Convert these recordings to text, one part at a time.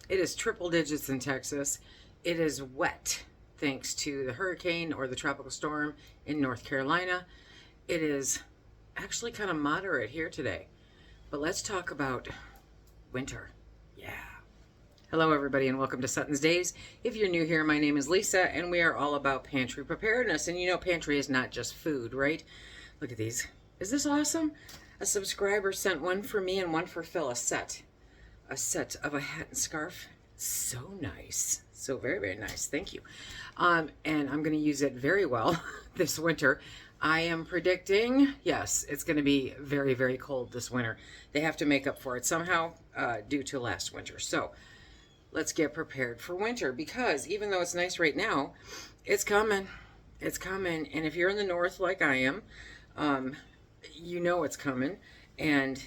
It is triple digits in Texas. It is wet thanks to the hurricane or the tropical storm in North Carolina. It is actually kind of moderate here today. But let's talk about winter. Yeah. Hello, everybody, and welcome to SuttonsDaze. If you're new here, my name is Lisa, and we are all about pantry preparedness. And you know, pantry is not just food, right? Look at these. Is this awesome? A subscriber sent one for me and one for Phil, a set of a hat and scarf. So nice. So very, very nice. Thank you. And I'm going to use it very well this winter. I am predicting, yes, it's going to be very, very cold this winter. They have to make up for it somehow due to last winter. So let's get prepared for winter, because even though it's nice right now, it's coming. It's coming. And if you're in the north like I am, you know it's coming. And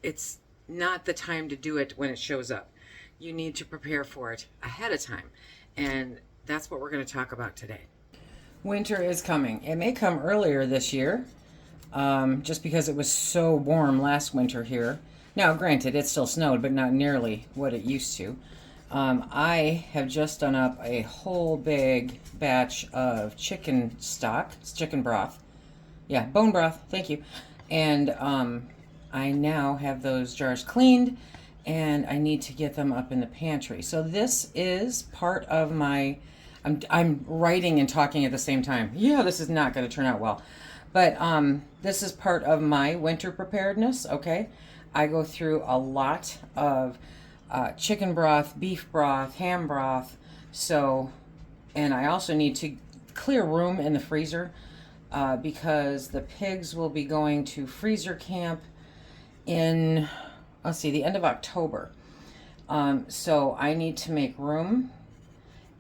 it's not the time to do it when it shows up. You need to prepare for it ahead of time. And that's what we're going to talk about today. Winter is coming. It may come earlier this year, just because it was so warm last winter here. Now, granted, it still snowed, but not nearly what it used to. I have just done up a whole big batch of chicken stock. It's chicken broth. Yeah, bone broth. Thank you. And I now have those jars cleaned, and I need to get them up in the pantry. So this is part of my... I'm writing and talking at the same time. Yeah, this is not going to turn out well. But this is part of my winter preparedness, okay? I go through a lot of chicken broth, beef broth, ham broth. So, and I also need to clear room in the freezer because the pigs will be going to freezer camp in, let's see, the end of October. So I need to make room.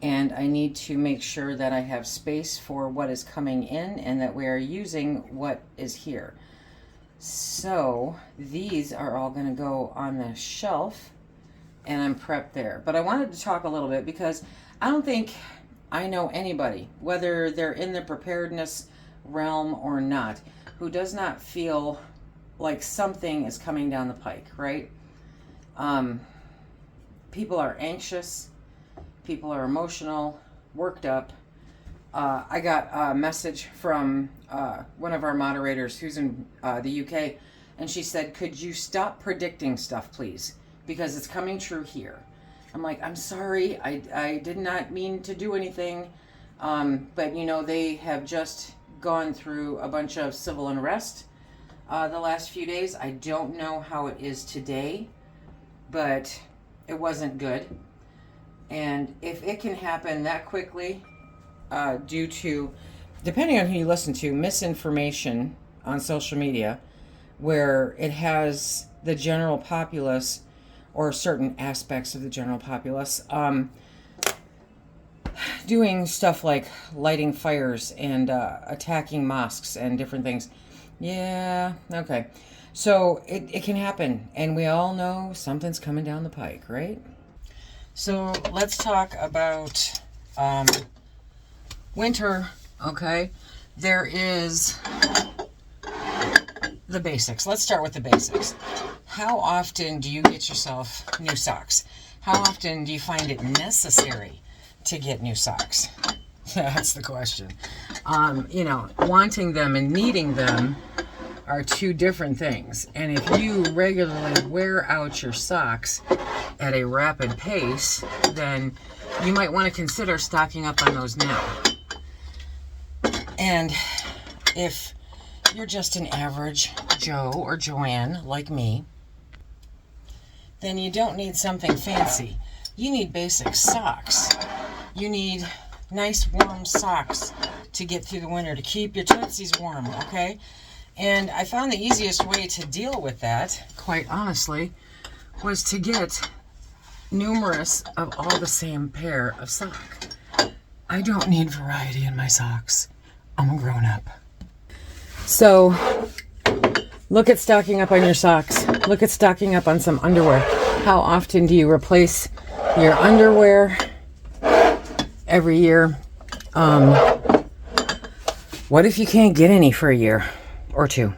And I need to make sure that I have space for what is coming in and that we are using what is here. So these are all going to go on the shelf, and I'm prepped there. But I wanted to talk a little bit because I don't think I know anybody, whether they're in the preparedness realm or not, who does not feel like something is coming down the pike, right? People are anxious. People are emotional, worked up. I got a message from one of our moderators who's in the UK, and she said, could you stop predicting stuff, please? Because it's coming true here. I'm like, I'm sorry, I did not mean to do anything. But, you know, they have just gone through a bunch of civil unrest the last few days. I don't know how it is today, but it wasn't good. And if it can happen that quickly, due to, depending on who you listen to, misinformation on social media, where it has the general populace or certain aspects of the general populace doing stuff like lighting fires and attacking mosques and different things. Yeah, okay. So it can happen, and we all know something's coming down the pike, right? So let's talk about winter, okay? There is the basics. Let's start with the basics. How often do you get yourself new socks? How often do you find it necessary to get new socks? That's the question. You know, wanting them and needing them are two different things. And if you regularly wear out your socks at a rapid pace, then you might want to consider stocking up on those now. And if you're just an average Joe or Joanne like me, then you don't need something fancy. You need basic socks. You need nice warm socks to get through the winter, to keep your tootsies warm, okay? And I found the easiest way to deal with that, quite honestly, was to get numerous of all the same pair of socks. I don't need variety in my socks. I'm a grown-up. So, look at stocking up on your socks. Look at stocking up on some underwear. How often do you replace your underwear? Every year. What if you can't get any for a year or two?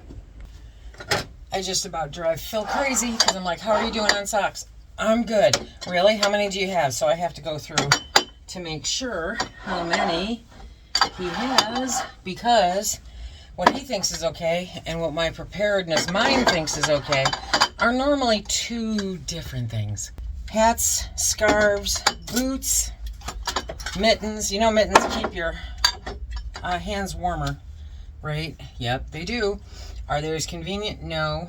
I just about drive Phil crazy because I'm like, how are you doing on socks? I'm good. Really? How many do you have? So I have to go through to make sure how many he has, because what he thinks is okay and what my preparedness mind thinks is okay are normally two different things. Hats, scarves, boots, mittens. You know mittens keep your hands warmer, right? Yep, they do. Are they as convenient? No.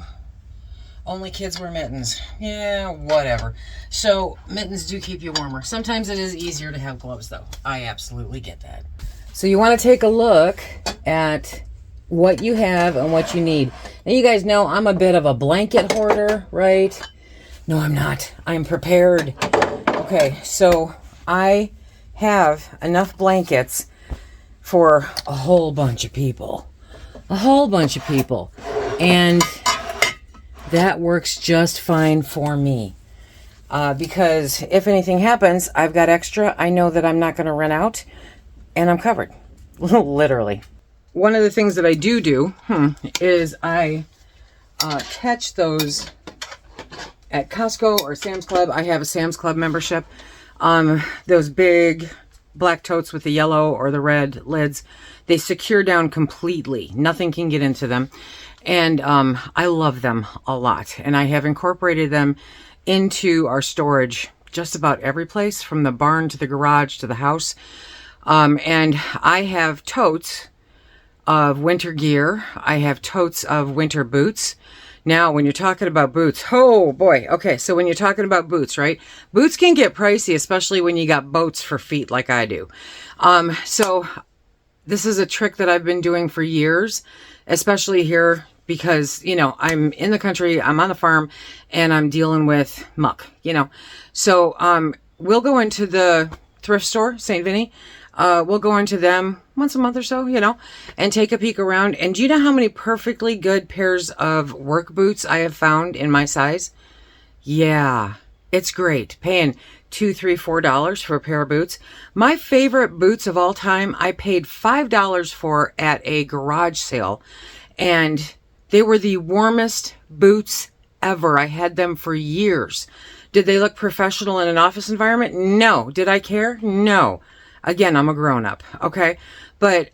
Only kids wear mittens. Yeah, whatever. So mittens do keep you warmer. Sometimes it is easier to have gloves, though. I absolutely get that. So you want to take a look at what you have and what you need. Now you guys know I'm a bit of a blanket hoarder, right? No, I'm not. I'm prepared. Okay, so I have enough blankets for a whole bunch of people. A whole bunch of people. And that works just fine for me. Because if anything happens, I've got extra. I know that I'm not going to run out, and I'm covered. Literally. One of the things that I do is I catch those at Costco or Sam's Club. I have a Sam's Club membership. Those big black totes with the yellow or the red lids, they secure down completely. Nothing can get into them. And I love them a lot. And I have incorporated them into our storage just about every place, from the barn to the garage to the house. And I have totes of winter gear. I have totes of winter boots. Now, when you're talking about boots, oh boy. Okay, so when you're talking about boots, right? Boots can get pricey, especially when you got boats for feet like I do. So this is a trick that I've been doing for years, especially here because, you know, I'm in the country, I'm on the farm, and I'm dealing with muck, you know. So we'll go into the thrift store, St. Vinny. We'll go into them once a month or so, you know, and take a peek around. And do you know how many perfectly good pairs of work boots I have found in my size? Yeah, it's great. Paying $2, $3, $4 for a pair of boots. My favorite boots of all time, I paid $5 for at a garage sale. And they were the warmest boots ever. I had them for years. Did they look professional in an office environment? No. Did I care? No. Again, I'm a grown-up, okay? But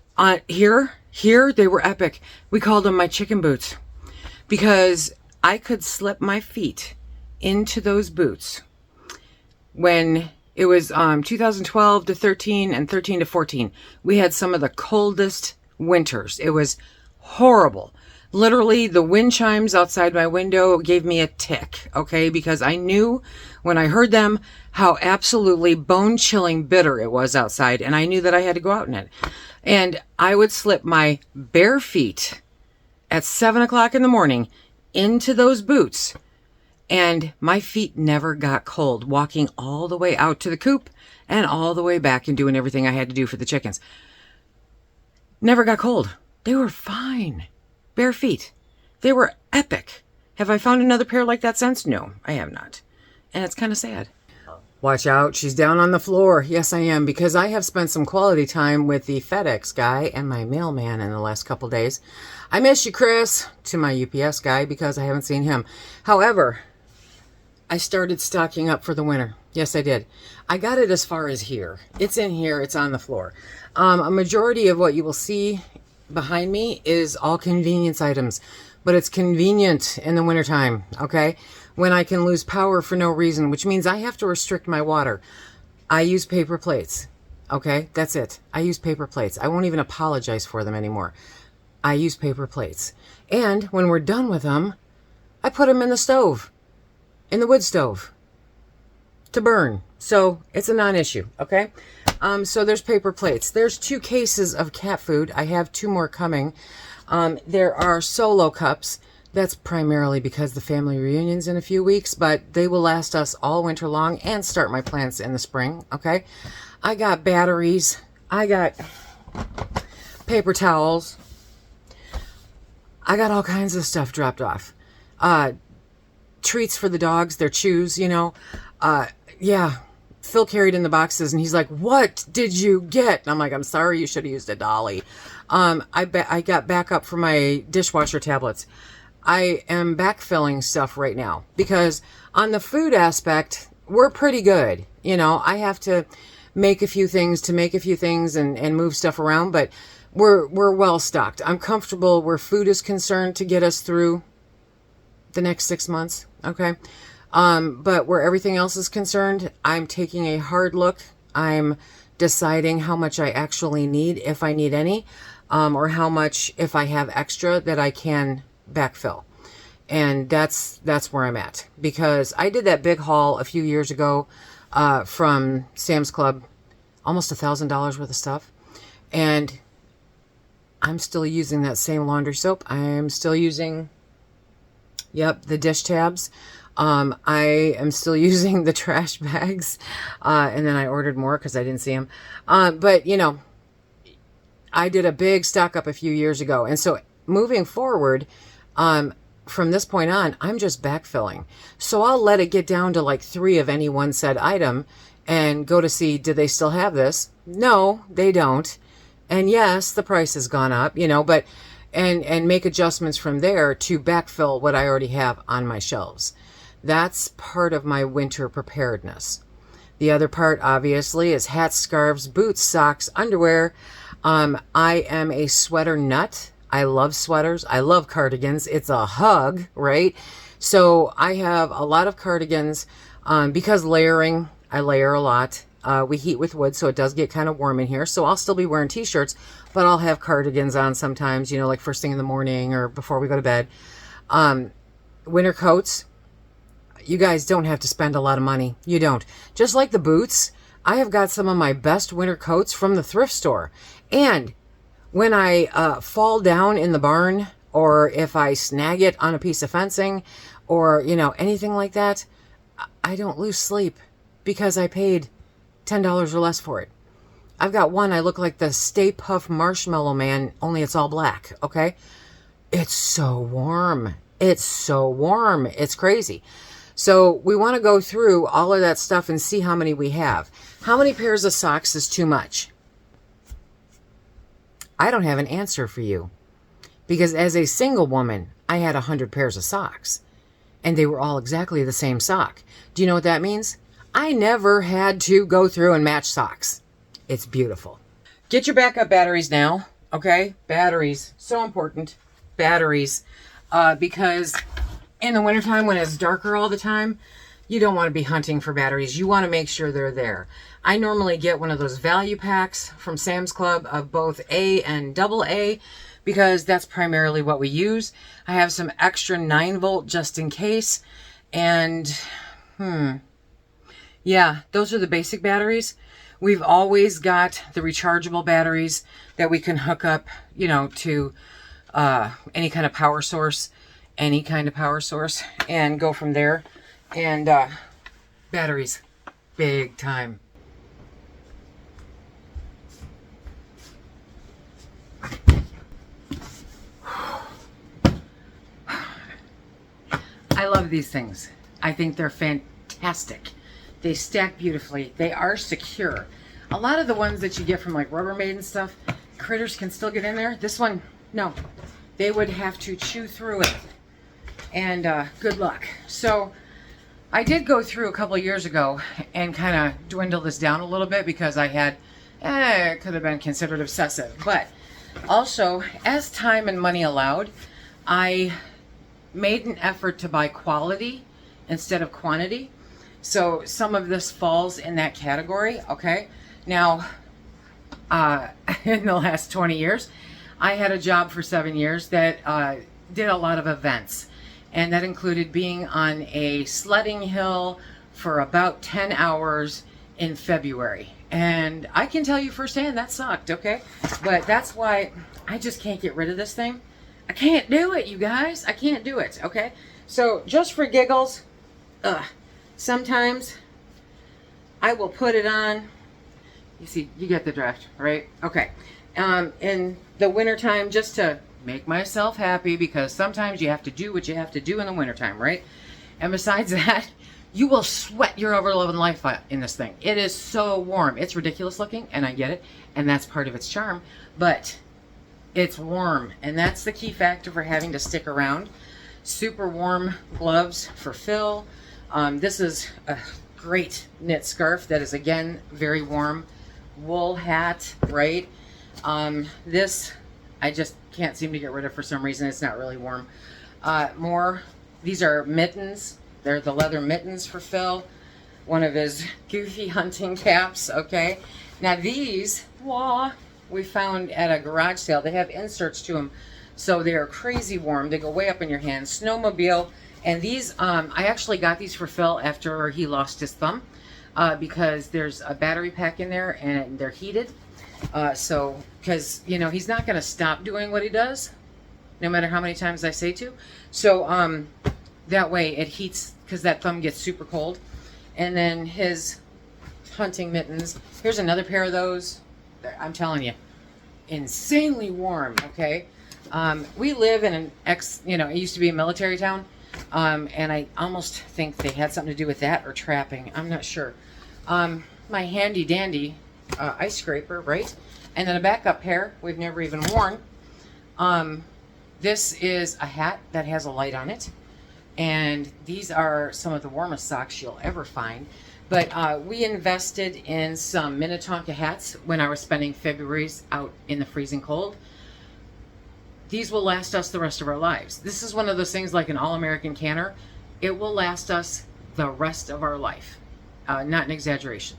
here, they were epic. We called them my chicken boots because I could slip my feet into those boots when it was 2012 to 13 and 13 to 14. We had some of the coldest winters. It was horrible. Literally, the wind chimes outside my window gave me a tick, okay? Because I knew when I heard them how absolutely bone-chilling bitter it was outside, and I knew that I had to go out in it. And I would slip my bare feet at 7 o'clock in the morning into those boots, and my feet never got cold, walking all the way out to the coop and all the way back and doing everything I had to do for the chickens. Never got cold. They were fine. Bare feet. They were epic. Have I found another pair like that since? No, I have not. And it's kind of sad. Watch out. She's down on the floor. Yes, I am, because I have spent some quality time with the FedEx guy and my mailman in the last couple days. I miss you, Chris, to my UPS guy, because I haven't seen him. However, I started stocking up for the winter. Yes, I did. I got it as far as here. It's in here. It's on the floor. A majority of what you will see behind me is all convenience items, but it's convenient in the wintertime, okay? When I can lose power for no reason, which means I have to restrict my water. I use paper plates, okay? That's it. I use paper plates. I won't even apologize for them anymore. I use paper plates. And when we're done with them, I put them in the stove, in the wood stove, to burn. So it's a non-issue, okay? So there's paper plates. There's 2 cases of cat food. I have 2 more coming. There are solo cups. That's primarily because the family reunion's in a few weeks, but they will last us all winter long and start my plants in the spring, okay? I got batteries. I got paper towels. I got all kinds of stuff dropped off. Treats for the dogs, their chews, you know. Yeah, Phil carried in the boxes, and he's like, "What did you get?" And I'm like, "I'm sorry, you should have used a dolly." I got backup for my dishwasher tablets. I am backfilling stuff right now because on the food aspect, we're pretty good. You know, I have to make a few things and move stuff around, but we're well stocked. I'm comfortable where food is concerned to get us through the next 6 months. Okay. But where everything else is concerned, I'm taking a hard look. I'm deciding how much I actually need, if I need any, or how much, if I have extra, that I can backfill. And that's where I'm at, because I did that big haul a few years ago from Sam's Club, almost $1,000 worth of stuff, and I'm still using that same laundry soap. I'm still using, yep, the dish tabs. I am still using the trash bags, and then I ordered more because I didn't see them. But you know, I did a big stock up a few years ago, and so moving forward, from this point on, I'm just backfilling. So I'll let it get down to like 3 of any one said item and go to see, do they still have this? No, they don't. And yes, the price has gone up, you know, but, and make adjustments from there to backfill what I already have on my shelves. That's part of my winter preparedness. The other part, obviously, is hats, scarves, boots, socks, underwear. I am a sweater nut. I love sweaters. I love cardigans. It's a hug, right? So I have a lot of cardigans because layering, I layer a lot. We heat with wood, so it does get kind of warm in here. So I'll still be wearing t-shirts, but I'll have cardigans on sometimes, you know, like first thing in the morning or before we go to bed. Winter coats. You guys don't have to spend a lot of money. You don't. Just like the boots, I have got some of my best winter coats from the thrift store. And when I fall down in the barn, or if I snag it on a piece of fencing, or, you know, anything like that, I don't lose sleep because I paid $10 or less for it. I've got one, I look like the Stay Puft Marshmallow Man, only it's all black, okay? It's so warm. It's so warm. It's crazy. So we want to go through all of that stuff and see how many we have. How many pairs of socks is too much? I don't have an answer for you, because as a single woman, I had 100 pairs of socks, and they were all exactly the same sock. Do you know what that means? I never had to go through and match socks. It's beautiful. Get your backup batteries now, okay? Batteries, so important. Batteries, because in the wintertime when it's darker all the time, you don't want to be hunting for batteries. You want to make sure they're there. I normally get one of those value packs from Sam's Club of both A and AA because that's primarily what we use. I have some extra 9-volt just in case. And, yeah, those are the basic batteries. We've always got the rechargeable batteries that we can hook up, you know, to any kind of power source, and go from there. And batteries, big time. I love these things. I think they're fantastic. They stack beautifully. They are secure. A lot of the ones that you get from like Rubbermaid and stuff, critters can still get in there. This one, no. They would have to chew through it. And good luck. So I did go through a couple of years ago and kind of dwindle this down a little bit because I had, it could have been considered obsessive. But also, as time and money allowed, I made an effort to buy quality instead of quantity. So some of this falls in that category, okay? Now, in the last 20 years, I had a job for 7 years that did a lot of events. And that included being on a sledding hill for about 10 hours in February. And I can tell you firsthand, that sucked, okay? But that's why I just can't get rid of this thing. I can't do it, you guys. I can't do it, okay? So just for giggles, sometimes I will put it on. You see, you get the drift, right? Okay. In the wintertime, just to make myself happy, because sometimes you have to do what you have to do in the wintertime, right? And besides that, you will sweat your ever-loving life out in this thing. It is so warm. It's ridiculous looking, and I get it, and that's part of its charm, but it's warm, and that's the key factor for having to stick around. super warm gloves for Phil. This is a great knit scarf that is, again, very warm. Wool hat, right? This, I just can't seem to get rid of for some reason. It's not really warm. These are mittens. They're the leather mittens for Phil. One of his goofy hunting caps, okay? Now these, we found at a garage sale. They have inserts to them, so they are crazy warm. They go way up in your hand. Snowmobile. And these, I actually got these for Phil after he lost his thumb, because there's a battery pack in there and they're heated. Because, you know, he's not going to stop doing what he does, no matter how many times I say to. So, that way it heats, because that thumb gets super cold. And then his hunting mittens. Here's another pair of those. I'm telling you, insanely warm, okay? We live in it used to be a military town. And I almost think they had something to do with that or trapping. I'm not sure. My handy dandy ice scraper, right? And then a backup pair we've never even worn. This is a hat that has a light on it. And these are some of the warmest socks you'll ever find. But we invested in some Minnetonka hats when I was spending February's out in the freezing cold. These will last us the rest of our lives. This is one of those things like an All-American canner. It will last us the rest of our life. Not an exaggeration.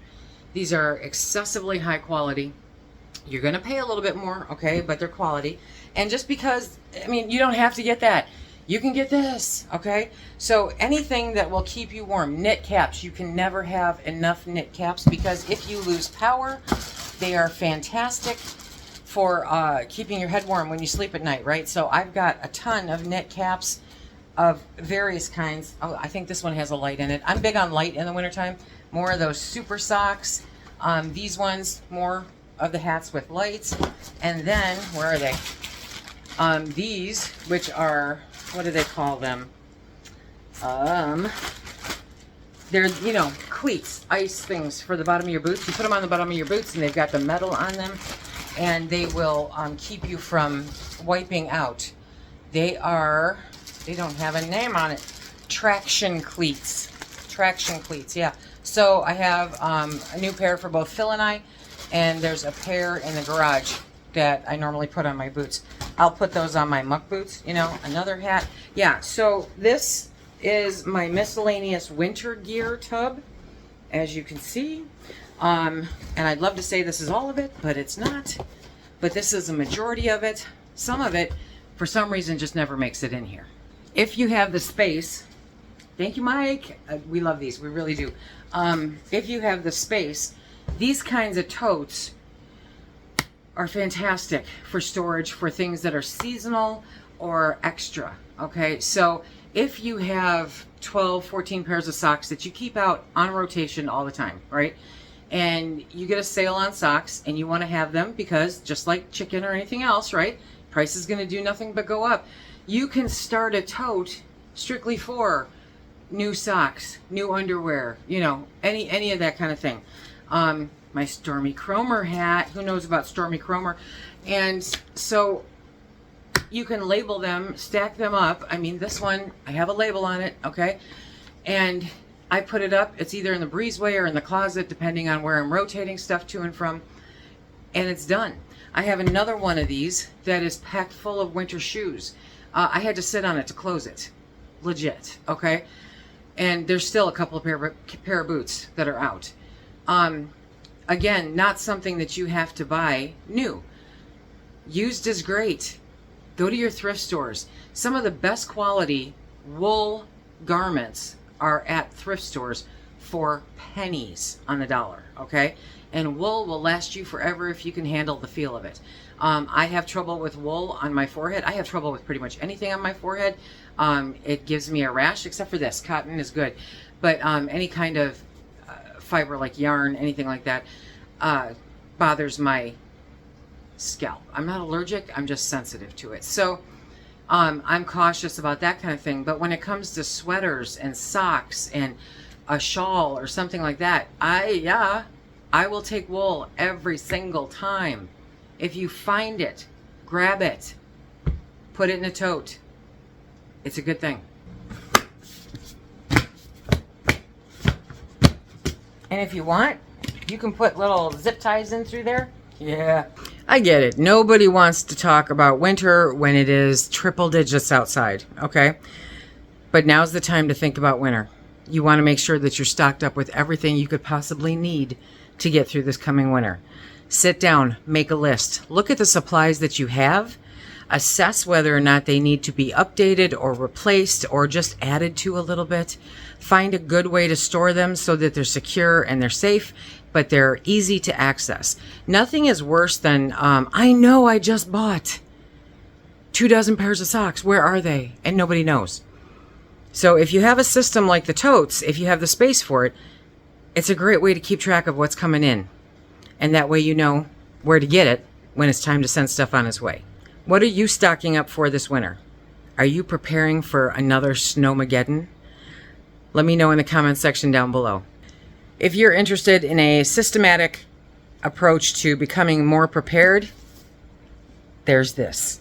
These are excessively high quality. You're going to pay a little bit more, okay, but they're quality. And just because, I mean, you don't have to get that. You can get this, okay? So anything that will keep you warm. Knit caps. You can never have enough knit caps, because if you lose power, they are fantastic for keeping your head warm when you sleep at night, right? So I've got a ton of knit caps of various kinds. Oh, I think this one has a light in it. I'm big on light in the wintertime. More of those super socks. These ones, more of the hats with lights. And then, where are they? These, which are, what do they call them? They're, cleats, ice things for the bottom of your boots. You put them on the bottom of your boots and they've got the metal on them. And they will keep you from wiping out. They don't have a name on it. Traction cleats. Traction cleats, yeah. So I have a new pair for both Phil and I, and there's a pair in the garage that I normally put on my boots. I'll put those on my muck boots, another hat. Yeah, so this is my miscellaneous winter gear tub, as you can see. And I'd love to say this is all of it, but it's not. But this is a majority of it. Some of it, for some reason, just never makes it in here. If you have the space, thank you, Mike. We love these, we really do. If you have the space, these kinds of totes are fantastic for storage for things that are seasonal or extra, okay? So if you have 12, 14 pairs of socks that you keep out on rotation all the time, right? And you get a sale on socks and you want to have them because just like chicken or anything else, right? Price is going to do nothing but go up. You can start a tote strictly for new socks, new underwear, any of that kind of thing. My Stormy Cromer hat, who knows about Stormy Cromer? And so you can label them, stack them up. I mean, this one, I have a label on it, okay? And I put it up. It's either in the breezeway or in the closet, depending on where I'm rotating stuff to and from. And it's done. I have another one of these that is packed full of winter shoes. I had to sit on it to close it. Legit, okay? And there's still a couple of pair of boots that are out. Again, not something that you have to buy new. Used is great. Go to your thrift stores. Some of the best quality wool garments are at thrift stores for pennies on the dollar, okay? And wool will last you forever if you can handle the feel of it. I have trouble with wool on my forehead. I have trouble with pretty much anything on my forehead. It gives me a rash, except for this. Cotton is good. But any kind of fiber like yarn, anything like that, bothers my scalp. I'm not allergic, I'm just sensitive to it. So I'm cautious about that kind of thing. But when it comes to sweaters and socks and a shawl or something like that, I will take wool every single time. If you find it, grab it, put it in a tote. It's a good thing. And if you want, you can put little zip ties in through there. Yeah, I get it. Nobody wants to talk about winter when it is triple digits outside, okay? But now's the time to think about winter. You want to make sure that you're stocked up with everything you could possibly need to get through this coming winter. Sit down, make a list. Look at the supplies that you have. Assess whether or not they need to be updated or replaced or just added to a little bit. Find a good way to store them so that they're secure and they're safe, but they're easy to access. Nothing is worse than, I know I just bought 24 pairs of socks. Where are they? And nobody knows. So if you have a system like the totes, if you have the space for it, it's a great way to keep track of what's coming in. And that way you know where to get it when it's time to send stuff on its way. What are you stocking up for this winter? Are you preparing for another snowmageddon? Let me know in the comments section down below. If you're interested in a systematic approach to becoming more prepared, there's this.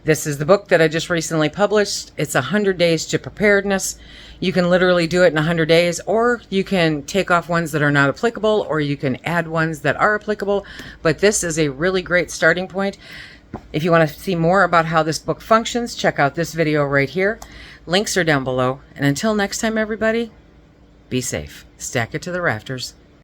This is the book that I just recently published. It's 100 Days to Preparedness. You can literally do it in 100 days, or you can take off ones that are not applicable, or you can add ones that are applicable. But this is a really great starting point. If you want to see more about how this book functions, check out this video right here. Links are down below. And until next time, everybody, be safe. Stack it to the rafters.